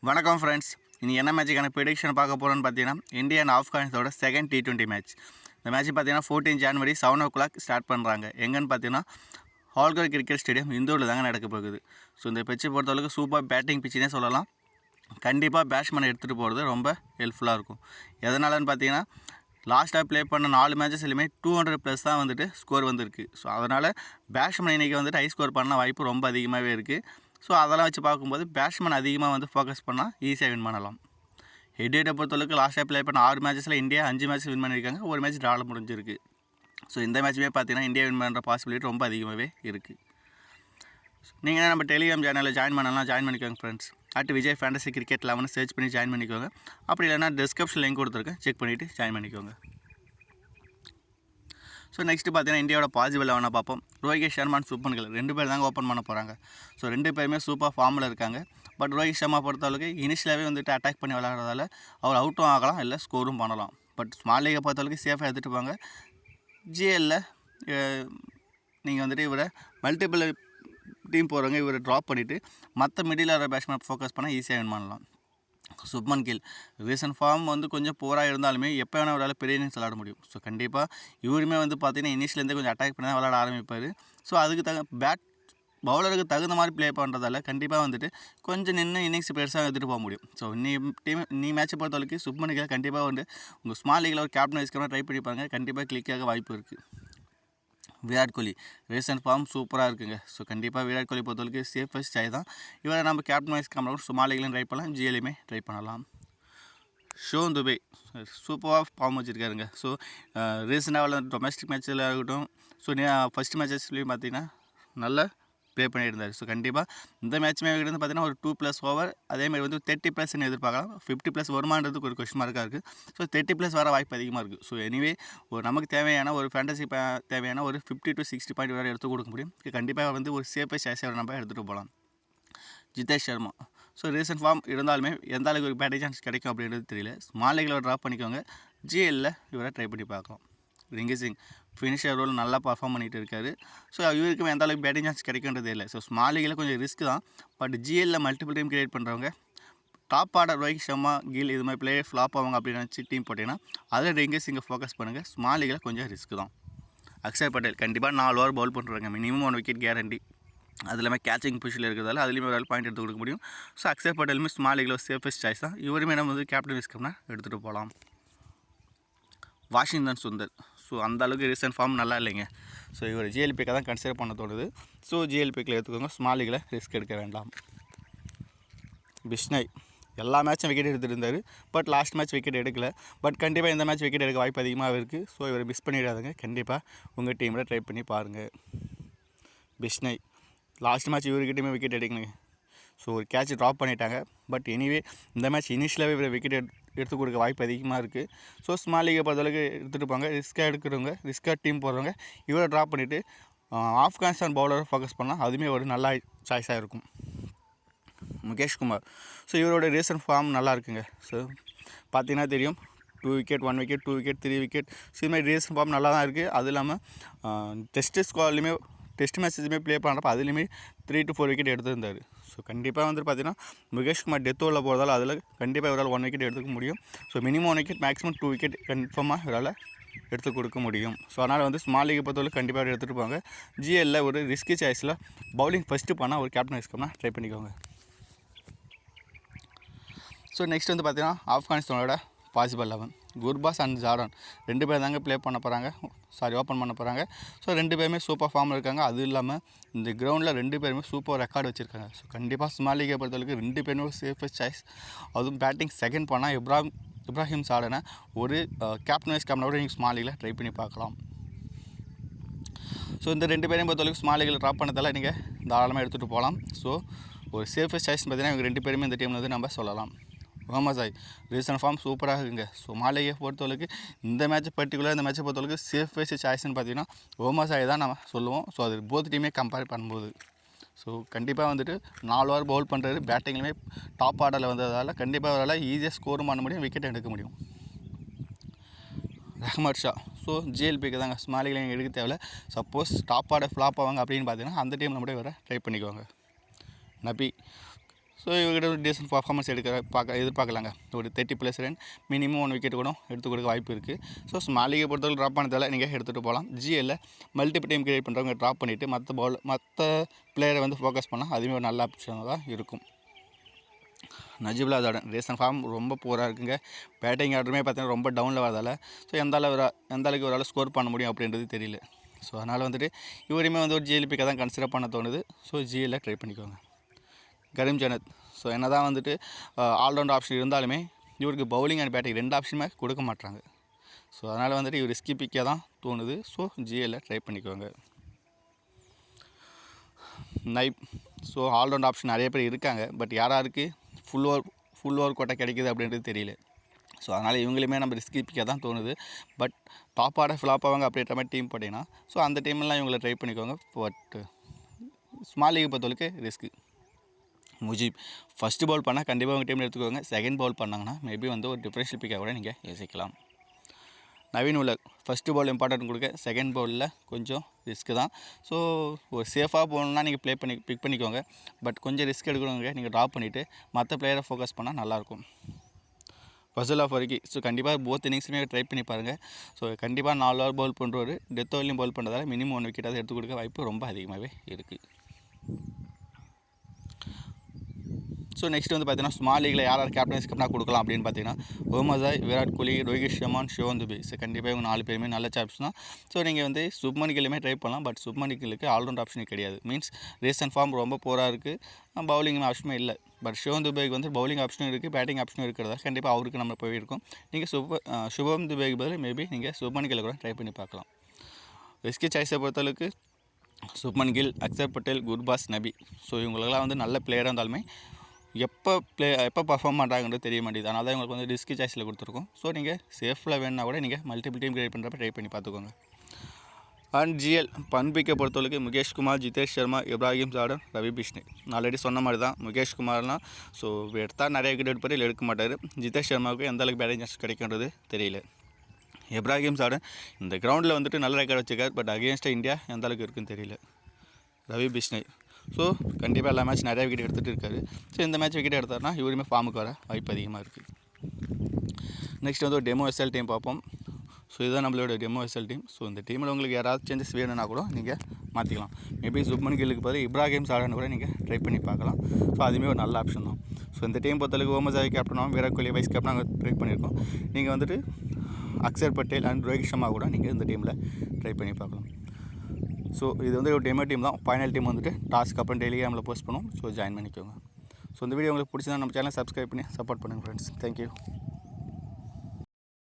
வணக்கம் ஃப்ரெண்ட்ஸ். இன்றைக்கி என்ன மேட்சுக்கான ப்ரிடிக்ஷன் பார்க்க போகிறோன்னு பார்த்தீங்கன்னா, இந்தியா அண்ட் ஆப்கானிஸ்தானோட செகண்ட் T20 மேட்ச். இந்த மேட்ச் பார்த்தீங்கன்னா 14 ஜனவரி 7 o'clock ஸ்டார்ட் பண்ணுறாங்க. எங்கன்னு பார்த்தீங்கன்னா ஹோல்கர் கிரிக்கெட் ஸ்டேடியம் இந்தூரில் தாங்க நடக்க போகுது. ஸோ இந்த பிச்சை பொறுத்தளவுக்கு சூப்பர் பேட்டிங் பிச்சுனே சொல்லலாம். கண்டிப்பாக பேட்ஸ்மேனை எடுத்துகிட்டு போகிறது ரொம்ப ஹெல்ப்ஃபுல்லாக இருக்கும். எதனாலன்னு பார்த்தீங்கன்னா லாஸ்ட்டாக ப்ளே பண்ண 4 மேட்சஸ்லையுமே 200+ தான் வந்துட்டு ஸ்கோர் வந்திருக்கு. ஸோ அதனால் பேட்ஸ்மேன் இன்றைக்கி வந்துட்டு ஹை ஸ்கோர் பண்ண வாய்ப்பு ரொம்ப அதிகமாகவே இருக்குது. ஸோ அதெல்லாம் வச்சு பார்க்கும்போது பேட்ஸ்மேன் அதிகமாக வந்து ஃபோக்கஸ் பண்ணால் ஈஸியாக வின் பண்ணலாம். ஹெட் பொறுத்தளவுக்கு லாஸ்ட்டாக ப்ளே பண்ண 6 மேட்சஸில் இந்தியா 5 மேட்ச் வின் பண்ணியிருக்காங்க. ஒரு மேட்ச் ட்ராவில் முடிஞ்சிருக்கு. ஸோ இந்த மேட்ச்சுமே பார்த்தீங்கன்னா இந்தியா வின் பண்ணுற பாசிபிலிட்டி ரொம்ப அதிகமாகவே இருக்குது. நீங்கள் நம்ம டெலிகிராம் சேனலில் ஜாயின் பண்ணிக்கோங்க friends. Vijay fantasy cricket 11 search பண்ணி ஜாயின் பண்ணிக்கோங்க. அப்படி இல்லைனா டிஸ்கிரிப்ஷன் லிங்க் கொடுத்துருக்கேன், செக் பண்ணிவிட்டு ஜாயின் பண்ணிக்கோங்க. ஸோ நெக்ஸ்ட்டு பார்த்தீங்கன்னா இந்தியாவோட பாசிபிள் 11 பார்ப்போம். ரோஹித் சர்மா அண்ட் சுப்மன் கில் 2 பேர் தாங்க ஓப்பன் பண்ண போகிறாங்க. ஸோ 2 பேருமே சூப்பர் ஃபார்மில் இருக்காங்க. பட் ரோஹித் சர்மா பொறுத்தளவுக்கு இனிஷியலாகவே வந்துட்டு அட்டாக் பண்ணி விளையாடுறதால அவர் அவுட்டும் ஆகலாம், இல்லை ஸ்கோரும் பண்ணலாம். பட் ஸ்மால் லீகை பொறுத்தளவுக்கு சேஃபாக எடுத்துகிட்டு போங்க. ஜிஎல்ல நீங்கள் வந்துட்டு இவரை மல்டிபிள் டீம் போகிறவங்க இவரை ட்ராப் பண்ணிவிட்டு மற்ற மிடில் ஆர்டர் பேட்ஸ்மேன் ஃபோக்கஸ் பண்ணால் ஈஸியாக வின் பண்ணலாம். சுப்மன் கில் ரீசன்ட் ஃபார்ம் வந்து கொஞ்சம் போராக இருந்தாலுமே எப்போ வேணால் அவரால் பெரிய இன்னிங்ஸ் விளாட முடியும். ஸோ கண்டிப்பாக இவருமே வந்து பார்த்தீங்கன்னா இனிஷியலேருந்தே கொஞ்சம் அட்டாக் பண்ணி தான் விளாட ஆரம்பிப்பார். ஸோ அதுக்கு பவுலருக்கு தகுந்த மாதிரி ப்ளே பண்ணுறதால கண்டிப்பாக வந்துட்டு கொஞ்சம் நின்று இன்னிங்ஸ் பெருசாக எடுத்துகிட்டு போக முடியும். ஸோ நீ மேட்சை பொறுத்தவரைக்கும் சுப்மன் கில் கண்டிப்பாக வந்து உங்கள் ஸ்மால் லீகில் ஒரு கேப்டன் வைஸ்க்காக ட்ரை பண்ணிப்பாங்க. கண்டிப்பாக கிளிக்காக வாய்ப்பு இருக்குது. விராட் கோலி ரீசன்ட் ஃபார்ம் சூப்பராக இருக்குங்க. ஸோ கண்டிப்பாக விராட் கோலி பொறுத்தவரைக்கும் சேஃபஸ்ட் சாய் தான். இவரை நம்ம கேப்டன் வைஸ் கேமரா ஸ்மால் லீக்லையும் ட்ரை பண்ணலாம், ஜிஎல்லையுமே ட்ரை பண்ணலாம். ஷிவம் துபே சூப்பராக ஃபார்ம் வச்சுருக்காருங்க. ஸோ ரீசெண்டாக விளையாட டொமஸ்டிக் மேட்சில் ஆகட்டும், ஸோ ஃபஸ்ட் மேட்சஸ்லேயும் பார்த்தீங்கன்னா நல்ல ப்ளே பண்ணியிருந்தார். ஸோ கண்டிப்பாக இந்த மேட்ச்சுமே வந்து பார்த்தீங்கன்னா ஒரு 2+ ஓவர், அதேமாதிரி வந்து 30+ எதிர்பார்க்கலாம். 50+ வருமானதுக்கு ஒரு கொஸ்டின் மார்க்காக இருக்குது. ஸோ 30+ வர வாய்ப்பு அதிகமாக இருக்குது. ஸோ எனிவே நமக்கு தேவையான ஒரு ஃபேண்டசி தேவையான ஒரு 50 to 60 பாயிண்ட் வரை எடுத்து கொடுக்க முடியும். கண்டிப்பாக வந்து ஒரு சேஃபஸ்ட் சாய்ஸை நம்ம எடுத்துகிட்டு போகலாம். Jitesh Sharma so recent form இருந்தாலுமே எந்த அளவுக்கு ஒரு பேட்டிங் சான்ஸ் கிடைக்கும் அப்படின்றது தெரியல. ஸ்மால் லீகில் ட்ராப் பண்ணிக்கோங்க. ஜிஎல்ல இவரை ட்ரை பண்ணி பார்க்கலாம். ரிங்கி சிங் ஃபினிஷர் ரோல் நல்லா பர்ஃபார்ம் பண்ணிகிட்டு இருக்காரு. ஸோ இவருக்கு எந்த அளவுக்கு பேட்டிங் சான்ஸ் கிடைக்கின்றதே இல்லை. ஸோ ஸ்மால் லீகில் கொஞ்சம் ரிஸ்க் தான். பட் ஜிஎல்ல மல்டிபிள் டீம் கிரியேட் பண்ணுறவங்க டாப் ஆர்டர் ரோஹித் சர்மா கில் இது மாதிரி பிளேயர் ஃப்ளாப் ஆவாங்க அப்படின்னு நினச்சி டீம் போட்டிங்கன்னா அதில் ரிங்கி சிங்கை ஃபோக்கஸ் பண்ணுங்கள். ஸ்மால் லீகில் கொஞ்சம் ரிஸ்க் தான். அக்ஷர் பட்டேல் கண்டிப்பாக 4 ஓவர் பவுல் பண்ணுறாங்க. Minimum 1 wicket guarantee. அது இல்லாமல் கேச்சிங் பொசிஷனில் இருக்கிறதால அதுலேயுமே ஒரு பாயிண்ட் எடுத்து கொடுக்க முடியும். ஸோ அக்ஷர் பட்டேலுமே ஸ்மால் லீகில் சேஃபஸ்ட் சாய்ஸ் தான். இவருமே நம்ம வந்து கேப்டன் விஸ்கம்னா எடுத்துகிட்டு போகலாம். வாஷிங்டன் சுந்தர் ஸோ அந்த அளவுக்கு ரீசன்ட் ஃபார்ம் நல்லா இல்லைங்க. ஸோ இவர் ஜிஎல்பிக்காக தான் கன்சிடர் பண்ண தோணுது. ஸோ ஜிஎல்பிக்கில் எடுத்துக்கோங்க. ஸ்மால் லீகில் ரிஸ்க் எடுக்க வேண்டாம். பிஷ்னாய் எல்லா மேட்சும் விக்கெட் எடுத்துருந்தார். பட் லாஸ்ட் மேட்ச் விக்கெட் எடுக்கல. பட் கண்டிப்பாக இந்த மேட்ச் விக்கெட் எடுக்க வாய்ப்பு அதிகமாக இருக்குது. ஸோ இவர் மிஸ் பண்ணிடாதுங்க. கண்டிப்பாக உங்கள் டீமில் ட்ரை பண்ணி பாருங்கள். பிஷ்னாய் லாஸ்ட் மேட்ச் இவர்கிட்டையுமே விக்கெட் எடுக்கணுங்க. ஸோ ஒரு கேட்ச் ட்ராப் பண்ணிட்டாங்க. பட் எனிவே இந்த மேட்ச் இனிஷியலாகவே இவர் விக்கெட் எடுத்து கொடுக்க வாய்ப்பு அதிகமாக இருக்குது. ஸோ ஸ்மால் லீகை பொறுத்தளவுக்கு எடுத்துகிட்டு போங்க. ரிஸ்க்காக எடுக்கிறவங்க, ரிஸ்க்காக டீம் போடுறவங்க இவரை ட்ராப் பண்ணிவிட்டு ஆப்கானிஸ்தான் பவுலரை ஃபோக்கஸ் பண்ணால் அதுவுமே ஒரு நல்ல சாய்ஸாக இருக்கும். முகேஷ் குமார் ஸோ இவரோட ரீசன்ட் ஃபார்ம் நல்லா இருக்குங்க. ஸோ பார்த்தீங்கன்னா தெரியும் 2 விக்கெட் 1 விக்கெட் 2 விக்கெட் 3 விக்கெட் இது மாதிரி ரீசன்ட் ஃபார்ம் நல்லா தான் இருக்குது. அது இல்லாமல் டெஸ்ட் மேட்சஸுமே ப்ளே பண்ணுறப்ப அதுலேயுமே 3 to 4 விக்கெட் எடுத்திருந்தார். ஸோ கண்டிப்பாக வந்து பார்த்தீங்கன்னா முகேஷ் குமார் டெத் ஓவரில் போகிறதால அதில் கண்டிப்பாக இவரால் 1 விக்கெட் எடுத்துக்க முடியும். So minimum 1 wicket maximum 2 wicket கன்ஃபார்மாக இவரால் எடுத்து கொடுக்க முடியும். ஸோ அதனால் வந்து ஸ்மால் லீகை பொறுத்தவரை கண்டிப்பாக எடுத்துகிட்டு போங்க. ஜிஎல்ல ஒரு ரிஸ்கி சாய்ஸில் பவுலிங் ஃபஸ்ட்டு பண்ணால் ஒரு கேப்டன் வைஸ்கம்னா ட்ரை பண்ணிக்கோங்க. ஸோ நெக்ஸ்ட் வந்து பார்த்தீங்கன்னா ஆப்கானிஸ்தானோட பாசிபிள் 11 குர்பாஸ் அண்ட் ஜார்டன் 2 பேர் தாங்க ஓப்பன் பண்ண போகிறாங்க. ஸோ 2 பேருமே சூப்பர் ஃபார்மில் இருக்காங்க. அது இல்லாமல் இந்த கிரவுண்டில் 2 பேருமே சூப்பர் ரெக்கார்டு வச்சுருக்காங்க. ஸோ கண்டிப்பாக ஸ்மால் லீகை பொறுத்தவரைக்கும் 2 பேருமே ஒரு சேஃபஸ்ட் சாய்ஸ். அதுவும் பேட்டிங் செகண்ட் பண்ணால் இப்ராஹிம் சாடனை ஒரு கேப்டன் வைஸ் கேப்டனோட நீங்கள் ஸ்மால் லீகில் ட்ரை பண்ணி பார்க்கலாம். ஸோ இந்த 2 பேரையும் பொறுத்தவரைக்கும் ஸ்மால் லீகில் ட்ராப் பண்ணதால் நீங்கள் தாராளமாக எடுத்துகிட்டு போகலாம். ஸோ ஒரு சேஃபஸ்ட் சாய்ஸ் பார்த்தீங்கன்னா இவங்க 2 பேருமே இந்த டீமில் வந்து நம்ம சொல்லலாம். முகமது சாய் ரீசன்ட் ஃபார்ம் சூப்பராக இருக்குங்க. ஸோ மாலையை பொறுத்தவரைக்கும் இந்த மேட்ச்சை பொறுத்தவரைக்கும் சேஃபஸ்ட் சாய்ஸ்ன்னு பார்த்தீங்கன்னா முகமது சாய் தான் நம்ம சொல்லுவோம். ஸோ அது போத் டீமே கம்பேர் பண்ணும்போது ஸோ கண்டிப்பாக வந்துட்டு 4 ஓவர் பவுல் பண்ணுறது பேட்டிங்லேயுமே டாப் ஆர்டரில் வந்ததால் கண்டிப்பாக அவரால் ஈஸியாக ஸ்கோரும் பண்ண முடியும், விக்கெட் எடுக்க முடியும். ரஹ்மத் ஷா ஸோ ஜிஎல்பிக்கு தாங்க. ஸ்மால் லீகில் எடுக்க தேவையில்ல. சப்போஸ் டாப் ஆர்டர் ஃப்ளாப் ஆவாங்க அப்படின்னு பார்த்தீங்கன்னா அந்த டீமில் மட்டும் இவரை ட்ரை பண்ணிக்குவாங்க. நபி ஸோ இவர்கிட்ட ஒரு டீசன்ட் பர்ஃபார்மன்ஸ் எதிர்பார்க்கலாங்க. ஒரு 30+ ரன் மினிமம் 1 விக்கெட் கூட எடுத்து கொடுக்க வாய்ப்பு இருக்குது. ஸோ ஸ்மால் லீகை பொறுத்தவரை ட்ராப் பண்ணதால் நீங்கள் எடுத்துகிட்டு போகலாம். ஜிஎல்ல மல்டிபிள் டைம் கிரியேட் பண்ணுறவங்க ட்ராப் பண்ணிவிட்டு மற்ற பிளேயரை வந்து ஃபோக்கஸ் பண்ணால் அதுவுமே ஒரு நல்ல ஆப்ஷனாக தான் இருக்கும். நஜிபுல்லா ஜார்டன் ரீசன்ட் ஃபார்ம் ரொம்ப பூராக இருக்குங்க. பேட்டிங் ஆர்டருமே பார்த்தீங்கன்னா ரொம்ப டவுனில் வரதால் ஸோ எந்த அளவுக்கு ஒரு ஆள் ஸ்கோர் பண்ண முடியும் அப்படின்றது தெரியல. ஸோ அதனால் வந்துட்டு இவரையுமே வந்து ஒரு ஜிஎல் பிக்காக தான் கன்சிடர் பண்ண தோணுது. ஸோ ஜிஎல்ல ட்ரை பண்ணிக்கோங்க. கரீம் ஜனத் ஸோ என்ன தான் வந்துட்டு ஆல்ரவுண்ட் ஆப்ஷன் இருந்தாலுமே இவருக்கு பவுலிங் அண்ட் பேட்டிங் 2 ஆப்ஷனுமே கொடுக்க மாட்டாங்க. ஸோ அதனால் வந்துட்டு இவர் ரிஸ்கி பிக்காக தான் தோணுது. ஸோ ஜிஎல்ல ட்ரை பண்ணிக்கோங்க. நைப் ஸோ ஆல்ரவுண்ட் ஆப்ஷன் நிறைய பேர் இருக்காங்க. பட் யாராருக்கு ஃபுல் ஓவர் கோட்டை கிடைக்குது அப்படின்றது தெரியல. ஸோ அதனால் இவங்களுமே நம்ம ரிஸ்கி பிக்காக தான் தோணுது. பட் டாப் ஆர்டர் ஃப்ளாப் ஆவாங்க அப்படின்ற மாதிரி டீம் போட்டிங்கன்னா ஸோ அந்த டீம்லாம் இவங்களை ட்ரை பண்ணிக்கோங்க. பட் ஸ்மால் லீக் பொறுத்தவரைக்கு ரிஸ்க்கு. முஜீப் ஃபஸ்ட்டு பவுல் பண்ணால் கண்டிப்பாக உங்கள் டீமில் எடுத்துக்கோங்க. செகண்ட் பவுல் பண்ணாங்கன்னா மேபி வந்து ஒரு டிஃப்ரென்ஷியல் பிக்காக கூட நீங்கள் யோசிக்கலாம். நவீன் உலக் ஃபஸ்ட்டு பவுல் இம்பார்ட்டன்ட் கொடுக்க, செகண்ட் பவுலில் கொஞ்சம் ரிஸ்க்கு தான். ஸோ ஒரு சேஃபாக போகணுன்னா நீங்கள் பிக் பண்ணிக்கோங்க. பட் கொஞ்சம் ரிஸ்க் எடுக்கணுங்க. நீங்கள் ட்ராப் பண்ணிவிட்டு மற்ற பிளேயரை ஃபோக்கஸ் பண்ணால் நல்லாயிருக்கும். ஃபசல் ஆஃப் வரைக்கும் ஸோ கண்டிப்பாக போத் இன்னிங்ஸுமே ட்ரை பண்ணி பாருங்கள். ஸோ கண்டிப்பாக 4 ஓவர் பவுல் பண்ணுறவர் டெத் ஓவர்லையும் பவுல் பண்ணுறதால மினிமம் 1 விக்கெட்டாவது எடுத்து கொடுக்க வாய்ப்பு ரொம்ப அதிகமாகவே இருக்குது. ஸோ நெக்ஸ்ட் வந்து பார்த்தீங்கன்னா ஸ்மால் லீகில் யார் கேப்டன்ஸ் கப்னா கொடுக்கலாம் அப்படின்னு பார்த்தீங்கன்னா ஓமசாய், விராட் கோலி, ரோஹித் சர்மா, சிவன் துபே. ஸோ கண்டிப்பாக இவங்க 4 பேருமே நல்ல சாப்ஸ் தான். ஸோ நீங்கள் வந்து சுப்மன் கில்லுமே ட்ரை பண்ணலாம். பட் சுப்மன் கில்லுக்கு ஆல்ரவுண்ட் ஆப்ஷனே கிடையாது. மீன்ஸ் ரீசன்ட் ஃபார்ம் ரொம்ப போராக இருக்குது. பவுலிங் ஆப்ஷனுமே இல்லை. பட் சிவன் துபேக்கு வந்து பவுலிங் ஆப்ஷனும் இருக்குது, பேட்டிங் ஆப்ஷனும் இருக்கிறதா கண்டிப்பாக அவருக்கு நம்ம போயிருக்கோம். நீங்கள் சுபம் துபேக்கு பதில் மேபி நீங்கள் சுப்மன் கில்லை கூட ட்ரை பண்ணி பார்க்கலாம். ரிஸ்கி சாய்ஸை பொறுத்தளவுக்கு சுப்மன் கில், அக்சர் பட்டேல், குர்பாஸ், நபி. ஸோ இவங்களுக்கெல்லாம் வந்து நல்ல பிளேயராக இருந்தாலுமே எப்போ பர்ஃபார்ம் பண்ணுறாங்கன்றது தெரிய மாட்டேங்குது. அதனால தான் உங்களுக்கு வந்து ரிஸ்கி சாய்ஸில் கொடுத்துருக்கோம். ஸோ நீங்கள் சேஃபில் வேணுன்னா கூட நீங்கள் மல்டிபிள் டீம் கிரியேட் பண்ணுறப்ப ட்ரை பண்ணி பார்த்துக்கோங்க. அண்ட் ஜிஎல் பன்பிக்கை பொறுத்தவரைக்கு முகேஷ் குமார், ஜிதேஷ் சர்மா, இப்ராஹிம் ஜார்டன், ரவி பிஷ்ணு. ஆல்ரெடி சொன்ன மாதிரி தான் முகேஷ் குமார்லாம் ஸோ எடுத்தால் நிறைய விக்கெட் எடுப்பார், இல்லை எடுக்க மாட்டார். ஜிதேஷ் சர்மாவுக்கு எந்த அளவுக்கு பேட்டிங் சான்ஸ் கிடைக்குன்றது தெரியல. இப்ராஹிம் ஜார்டன் இந்த கிரவுண்டில் வந்துட்டு நல்ல ரெக்கார்ட் வச்சுருக்கார். பட் அகேன்ஸ்டாக இந்தியா எந்த அளவுக்கு இருக்குன்னு தெரியல. ரவி பிஷ்ணு ஸோ கண்டிப்பாக எல்லா மேட்ச் நிறைய விக்கெட் எடுத்துகிட்டு இருக்காரு. ஸோ இந்த மேட்ச் விக்கெட் எடுத்தார்னா இவருமே ஃபார்முக்கு வர வாய்ப்பு அதிகமாக இருக்குது. நெக்ஸ்ட் வந்து ஒரு டெமோ எஸ்எல் டீம் பார்ப்போம். ஸோ இதுதான் நம்மளோட டெமோ எஸ்எல் டீம். ஸோ இந்த டீமில் உங்களுக்கு யாராவது சேஞ்சஸ் வேணும்னா கூட நீங்கள் மாற்றிக்கலாம். மேபி சுப்மன் கில்லுக்கு பதில் இப்ராஹிம் ஜார்டன் கூட நீங்கள் ட்ரை பண்ணி பார்க்கலாம். ஸோ அதுவுமே ஒரு நல்ல ஆப்ஷன் தான். ஸோ இந்த டீம் பொறுத்தளவுக்கு ஓமசாய் கேப்டனாகவும் விராட் கோலி வைஸ் கேப்டனாக ட்ரை பண்ணியிருக்கோம். நீங்கள் வந்துட்டு அக்சர் பட்டேல் அண்ட் ரோஹித் சர்மா கூட நீங்கள் இந்த டீமில் ட்ரை பண்ணி பார்க்கலாம். ஸோ இது வந்து ஒரு டெமோ டீம் தான். ஃபைனல் டீம் வந்துட்டு டாஸ்க் அப்புறம் டெலிகிராமில் போஸ்ட் பண்ணுவோம். ஸோ ஜாயின் பண்ணிக்கோங்க. ஸோ இந்த வீடியோ உங்களுக்கு பிடிச்சதா நம்ம சேனலை சப்ஸ்கிரைப் பண்ணி சப்போர்ட் பண்ணுங்கள் ஃப்ரெண்ட்ஸ். தேங்க்யூ.